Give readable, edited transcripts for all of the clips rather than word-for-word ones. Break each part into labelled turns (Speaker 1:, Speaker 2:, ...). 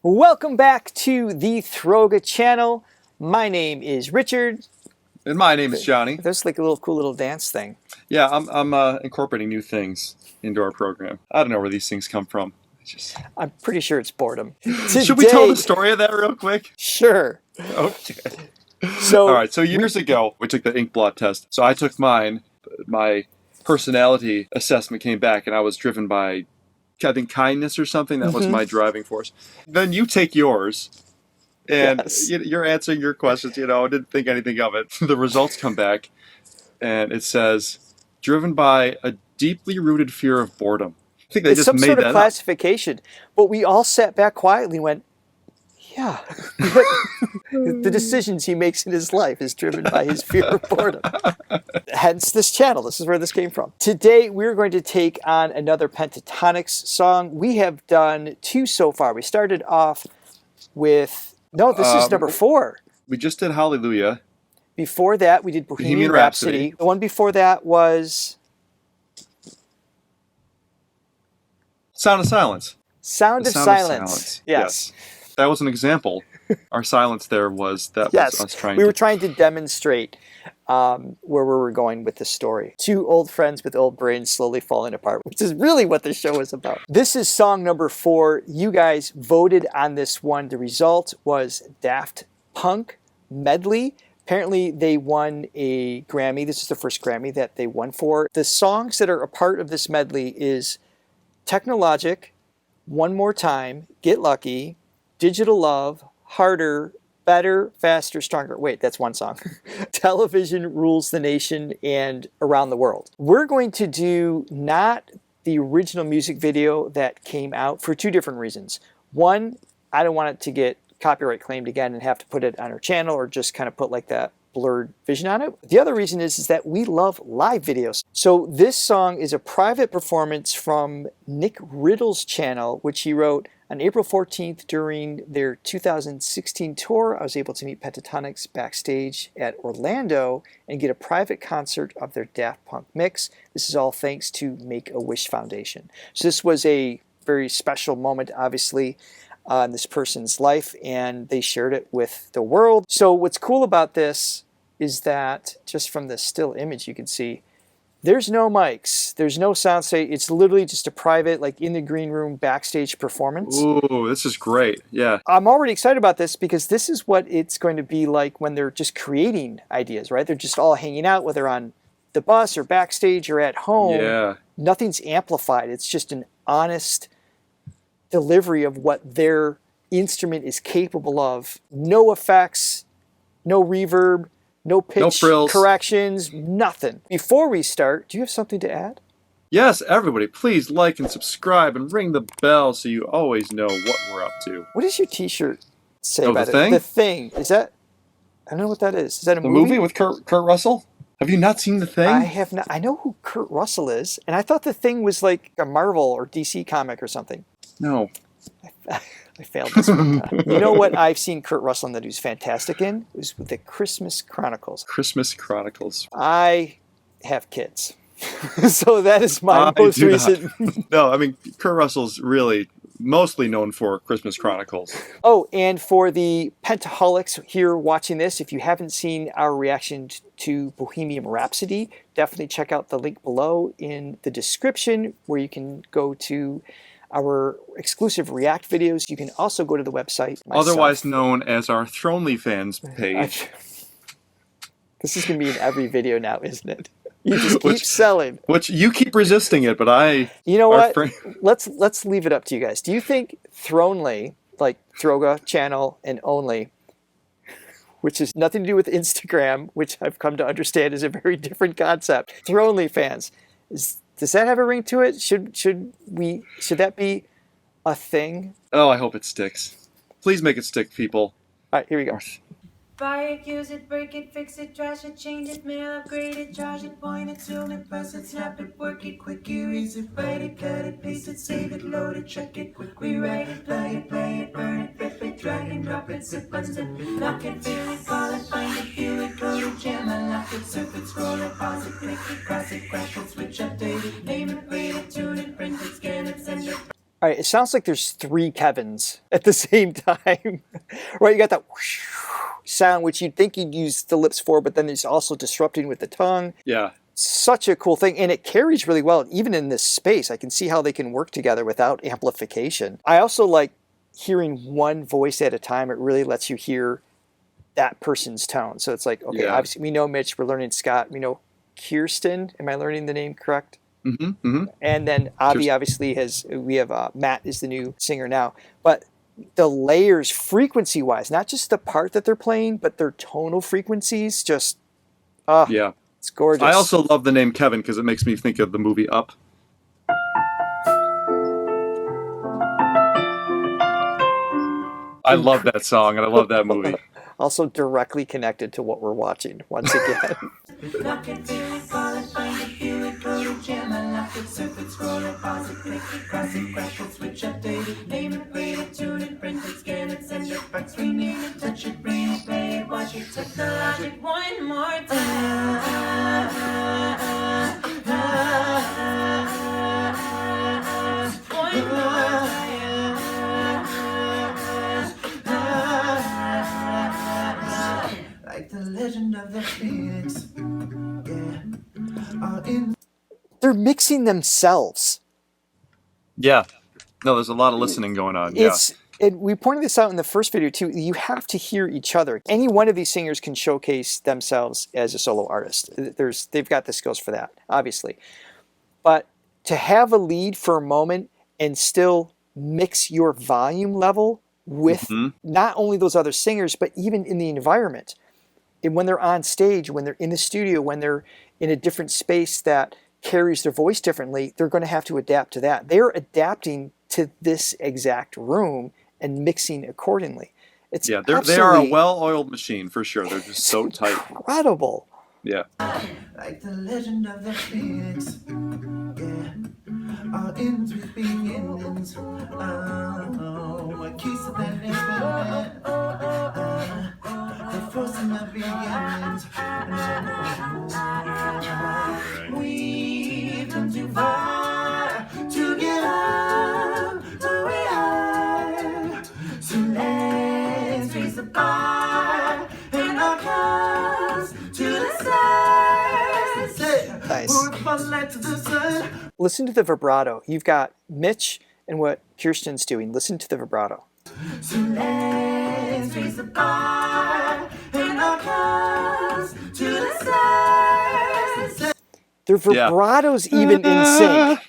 Speaker 1: Welcome back to the Throga channel. My name is Richard.
Speaker 2: And my name is Johnny.
Speaker 1: There's like a little cool little dance thing.
Speaker 2: Yeah, I'm incorporating new things into our program. I don't know where these things come from.
Speaker 1: I'm pretty sure it's boredom.
Speaker 2: Should we tell the story of that real quick?
Speaker 1: Sure.
Speaker 2: Okay.
Speaker 1: So,
Speaker 2: all right, so years ago, we took the ink blot test. So I took mine. My personality assessment came back, and I was driven by, I think, kindness or something. That was my driving force. Then you take yours, and you're answering your questions. I didn't think anything of it. The results come back, and it says, driven by a deeply rooted fear of boredom. I think they
Speaker 1: it's
Speaker 2: just
Speaker 1: some
Speaker 2: made
Speaker 1: sort of
Speaker 2: that
Speaker 1: classification. But we all sat back quietly and went, yeah. The decisions he makes in his life is driven by his fear of boredom. Hence this channel. This is where this came from. Today we're going to take on another Pentatonix song. We have done two so far. We started off with, this is number 4.
Speaker 2: We just did Hallelujah.
Speaker 1: Before that we did Bohemian Rhapsody. The one before that was
Speaker 2: Sound of Silence.
Speaker 1: Sound of Silence. Yes.
Speaker 2: That was an example. Our silence there was was us trying.
Speaker 1: We were trying to demonstrate where we were going with the story. Two old friends with old brains slowly falling apart, which is really what the show is about. This is song number 4. You guys voted on this one. The result was Daft Punk Medley. Apparently they won a Grammy. This is the first Grammy that they won for. The songs that are a part of this medley is Technologic, One More Time, Get Lucky, Digital Love, Harder, Better, Faster, Stronger. Wait, that's one song. Television Rules the Nation, and Around the World. We're going to do not the original music video that came out for 2 different reasons. One, I don't want it to get copyright claimed again and have to put it on our channel or just kind of put like that blurred vision on it. The other reason is that we love live videos. So this song is a private performance from Nick Riddle's channel, which he wrote on April 14th during their 2016 tour. I was able to meet Pentatonix backstage at Orlando and get a private concert of their Daft Punk mix. This is all thanks to Make-A-Wish Foundation. So this was a very special moment, obviously, in this person's life, and they shared it with the world. So what's cool about this is that just from the still image you can see there's no mics, there's no soundstage. It's literally just a private, like in the green room backstage performance.
Speaker 2: Ooh, this is great. Yeah.
Speaker 1: I'm already excited about this because this is what it's going to be like when they're just creating ideas, right? They're just all hanging out, whether on the bus or backstage or at home.
Speaker 2: Yeah.
Speaker 1: Nothing's amplified. It's just an honest delivery of what their instrument is capable of. No effects, no reverb, no pitch corrections, nothing. Before we start, do you have something to add?
Speaker 2: Yes, everybody, please like and subscribe and ring the bell so you always know what we're up to.
Speaker 1: What does your t-shirt say about
Speaker 2: The Thing?
Speaker 1: The Thing. Is that, I don't know what that is. Is that a movie?
Speaker 2: The movie with Kurt Russell? Have you not seen The Thing?
Speaker 1: I have not. I know who Kurt Russell is, and I thought The Thing was like a Marvel or DC comic or something.
Speaker 2: No.
Speaker 1: I failed this one time. You know what I've seen Kurt Russell in that who's fantastic in? It was with the Christmas Chronicles.
Speaker 2: Christmas Chronicles.
Speaker 1: I have kids. So that is my most recent.
Speaker 2: No, I mean, Kurt Russell's really mostly known for Christmas Chronicles.
Speaker 1: Oh, and for the Pentaholics here watching this, if you haven't seen our reaction to Bohemian Rhapsody, definitely check out the link below in the description where you can go to our exclusive React videos. You can also go to the website.
Speaker 2: Otherwise known as our Thronely Fans page.
Speaker 1: This is going to be in every video now, isn't it? You just keep selling.
Speaker 2: Which you keep resisting it, but I...
Speaker 1: You know what? Let's leave it up to you guys. Do you think Thronely, like Throga channel and only, which has nothing to do with Instagram, which I've come to understand is a very different concept, Thronely fans, does that have a ring to it? Should that be a thing?
Speaker 2: Oh, I hope it sticks. Please make it stick, people.
Speaker 1: All right, here we go.
Speaker 3: Buy it, use it, break it, fix it, trash it, change it, mail, upgrade it, charge it, point it, tune it, press it, snap it, work it, quick erase it, write it, cut it, paste it, save it, load it, check it, quick rewrite it, play it, burn it, flip it, drag and drop it, zip unzip it, lock it, fill it, call it, find it, view it, code it, jam it, lock it, surf it, scroll it, pause it, click it, cross it, crash it, switch, update it, name it, rate it, tune it, print it, scan it, send it.
Speaker 1: All right, it sounds like there's 3 Kevins at the same time. Right, you got that whoosh sound, which you'd think you'd use the lips for, but then it's also disrupting with the tongue.
Speaker 2: Yeah.
Speaker 1: Such a cool thing, and it carries really well, even in this space. I can see how they can work together without amplification. I also like hearing one voice at a time. It really lets you hear that person's tone. So it's like, okay,
Speaker 2: Yeah.
Speaker 1: obviously we know Mitch, we're learning Scott, we know Kirsten. Am I learning the name correct?
Speaker 2: Mm-hmm. Mm-hmm.
Speaker 1: And then Avi obviously we have Matt is the new singer now. But the layers frequency-wise, not just the part that they're playing, but their tonal frequencies, just,
Speaker 2: Yeah.
Speaker 1: it's gorgeous.
Speaker 2: I also love the name Kevin because it makes me think of the movie Up. I love that song and I love that movie.
Speaker 1: Also directly connected to what we're watching once again.
Speaker 3: Lock it, feel it, call it, find it, view it, go to jam, unlock it, surf it, scroll it, pause it, click it, cross it, crack it, switch, update it, name it, rate it, tune it, print it, scan it, send it, fax, rename it, touch it, bring it, play it, watch it, Technologic, one more time. One more time. Like the legend of the Phoenix, yeah.
Speaker 1: They're mixing themselves.
Speaker 2: Yeah. No, there's a lot of listening going on. Yeah.
Speaker 1: And we pointed this out in the first video too. You have to hear each other. Any one of these singers can showcase themselves as a solo artist. They've got the skills for that, obviously. But to have a lead for a moment and still mix your volume level with not only those other singers, but even in the environment. And when they're on stage, when they're in the studio, when they're in a different space that carries their voice differently, they're going to have to adapt to that. They're adapting to this exact room and mixing accordingly. It's
Speaker 2: they are a well-oiled machine for sure. They're just so tight.
Speaker 1: Incredible.
Speaker 2: Yeah.
Speaker 3: Like the legend of the Phoenix, yeah. All ends with beginnings. Oh, a case of that never the first in the beginnings. We've come too far to give up who we are. So let's raise the bar and our cups to the stars.
Speaker 1: Nice.
Speaker 3: To the sun.
Speaker 1: Listen to the vibrato. You've got Mitch and what Kirsten's doing. Listen to the vibrato.
Speaker 3: So let's raise the bar and our cups to the stars.
Speaker 1: Their vibrato's even in sync.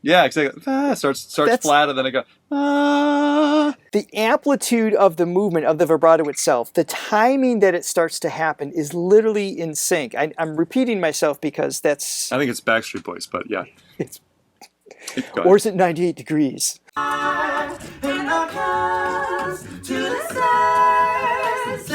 Speaker 2: Yeah, exactly. Starts flat and then it goes.
Speaker 1: The amplitude of the movement of the vibrato itself, the timing that it starts to happen is literally in sync. I'm repeating myself because that's...
Speaker 2: I think it's Backstreet Boys, but yeah.
Speaker 1: Or is it 98 Degrees?
Speaker 3: And our cups to the stars.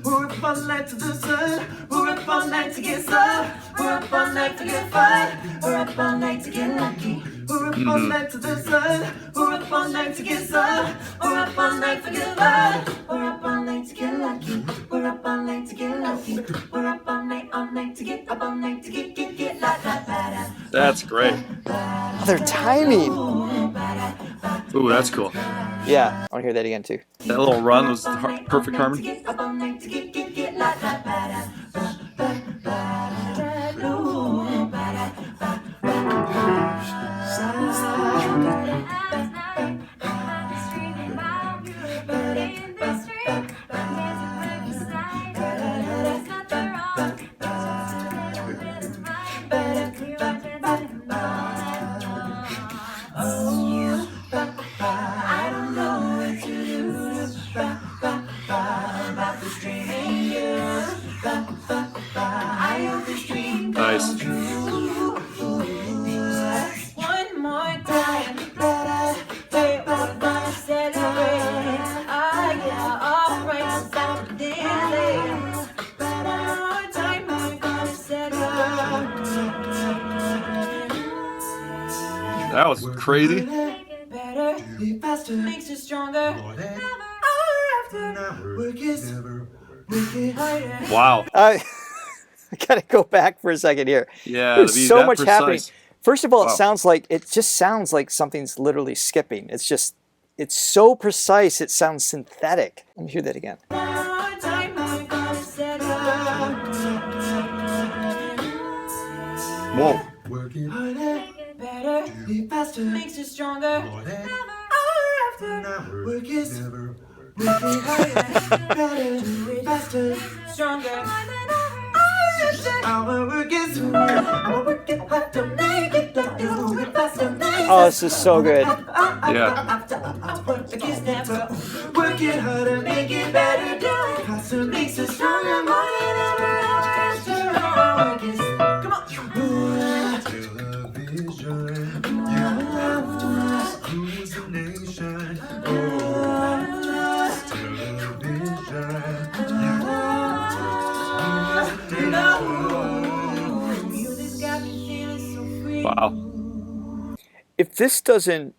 Speaker 3: We're up all night to the sun. We're up all night to get some. We're up all night to get fun. We're up all night to get lucky. We're up all night to the sun. We're up all night to get some. We're up all night to get fun. We're up all night to get lucky. We're up all night to get lucky. We're up all night to get up all night to get la la la.
Speaker 2: That's great.
Speaker 1: Oh, their timing.
Speaker 2: Ooh, that's cool.
Speaker 1: Yeah, I want to hear that again too.
Speaker 2: That little run was perfect harmony. Nice.
Speaker 3: One more time. We're gonna celebrate. Ah, yeah, all right, stop the delay. One more time, we're gonna celebrate.
Speaker 2: That was crazy.
Speaker 3: Better, be faster, makes you stronger. Work it harder.
Speaker 2: Wow.
Speaker 1: I gotta go back for a second here.
Speaker 2: Yeah,
Speaker 1: There's
Speaker 2: to be
Speaker 1: so
Speaker 2: that
Speaker 1: much happening.
Speaker 2: precise.
Speaker 1: First of all,
Speaker 2: Wow.
Speaker 1: it just sounds like something's literally skipping. It's so precise, it sounds synthetic. Let me hear that again.
Speaker 2: Whoa.
Speaker 3: Work it harder, better, be faster, makes you stronger. More than hour after, work is never. Work it harder, better, do it faster, stronger. Our work is I'ma work it hard to make it better, do it faster, make it.
Speaker 1: Oh, this is so good.
Speaker 2: Yeah.
Speaker 3: Work is never. Work it harder, make it better, do it faster, makes us stronger. More than ever after, our work is. Come on. Television, you have to lose the nation.
Speaker 2: Wow.
Speaker 1: If this doesn't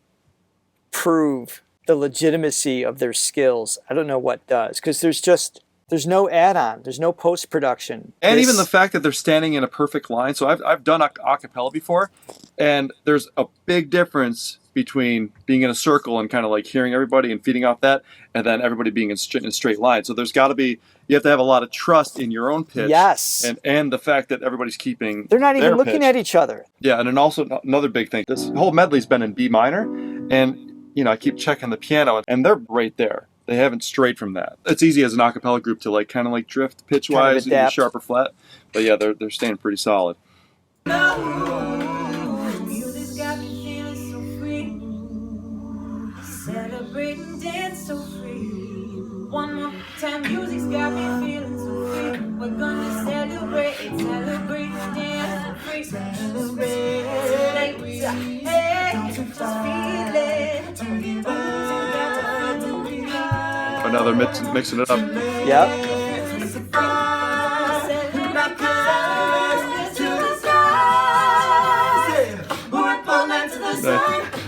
Speaker 1: prove the legitimacy of their skills, I don't know what does. Because there's no add-on, there's no post-production.
Speaker 2: And even the fact that they're standing in a perfect line. So I've done a cappella before, and there's a big difference between being in a circle and kind of like hearing everybody and feeding off that, and then everybody being in a straight line. So there's got to be, you have to have a lot of trust in your own pitch.
Speaker 1: Yes.
Speaker 2: And the fact that everybody's keeping
Speaker 1: They're not even
Speaker 2: their
Speaker 1: looking
Speaker 2: pitch.
Speaker 1: at each other.
Speaker 2: Yeah, and then also another big thing, this whole medley's been in B minor, and I keep checking the piano, and they're right there. They haven't strayed from that. It's easy as an a cappella group to like kind of like drift pitch wise,
Speaker 1: Kind of adapt.
Speaker 2: sharp or flat. But yeah, they're staying pretty solid.
Speaker 3: Music's got me feeling so free. Celebrate and dance so free. One more time, music's got me feeling so free. We're gonna celebrate, and dance so free. Celebrate, hey, just feeling.
Speaker 2: But now they're mixing it up.
Speaker 1: Yep.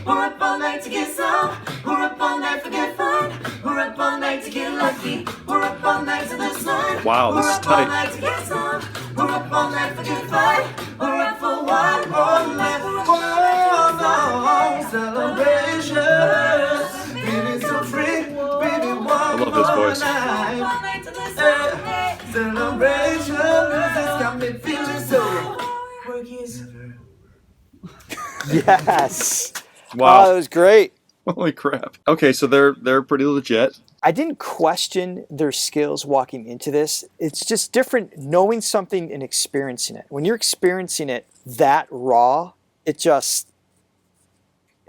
Speaker 3: We're up all night to get some. We're up all night for get fun. We're up all night to get lucky. We're up all night to the sun.
Speaker 2: Wow, this is
Speaker 3: We're up all
Speaker 2: tight.
Speaker 3: night to get some. We're up all night for get fun. We're up for one more night. One more celebration. Feeling so free, baby.
Speaker 2: I love this voice.
Speaker 3: Celebration. Music's got me feeling so. Work is.
Speaker 1: Yes.
Speaker 2: Wow.
Speaker 1: Oh, that was great.
Speaker 2: Holy crap. Okay, so they're pretty legit.
Speaker 1: I didn't question their skills walking into this. It's just different knowing something and experiencing it. When you're experiencing it that raw, it just,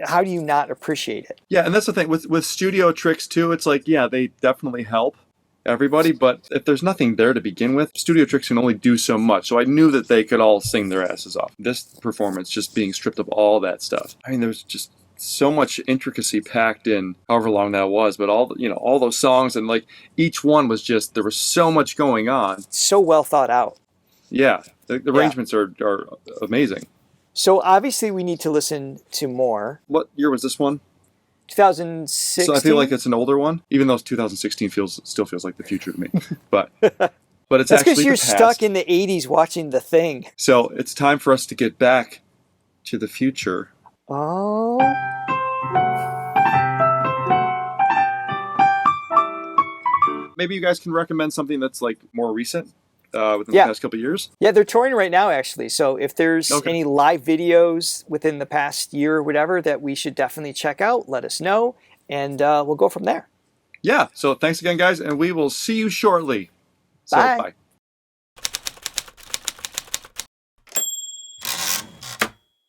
Speaker 1: how do you not appreciate it?
Speaker 2: Yeah, and that's the thing with studio tricks too. It's like, yeah, they definitely help everybody, but if there's nothing there to begin with, studio tricks can only do so much. So I knew that they could all sing their asses off. This performance, just being stripped of all that stuff. I mean, there's just so much intricacy packed in however long that was, but all those songs, and like each one was just, there was so much going on.
Speaker 1: So well thought out.
Speaker 2: Yeah, the arrangements are amazing.
Speaker 1: So obviously we need to listen to more.
Speaker 2: What year was this one?
Speaker 1: 2016.
Speaker 2: So I feel like it's an older one, even though 2016 still feels like the future to me. But it's
Speaker 1: That's
Speaker 2: actually
Speaker 1: because you're
Speaker 2: the past.
Speaker 1: stuck in the 80s watching The Thing.
Speaker 2: So it's time for us to get back to the future.
Speaker 1: Oh.
Speaker 2: Maybe you guys can recommend something that's like more recent within
Speaker 1: Yeah.
Speaker 2: the past couple of years.
Speaker 1: Yeah, they're touring right now, actually. So if there's
Speaker 2: Okay.
Speaker 1: any live videos within the past year or whatever that we should definitely check out, let us know, and we'll go from there.
Speaker 2: Yeah. So thanks again, guys, and we will see you shortly. So
Speaker 1: Bye.
Speaker 2: bye.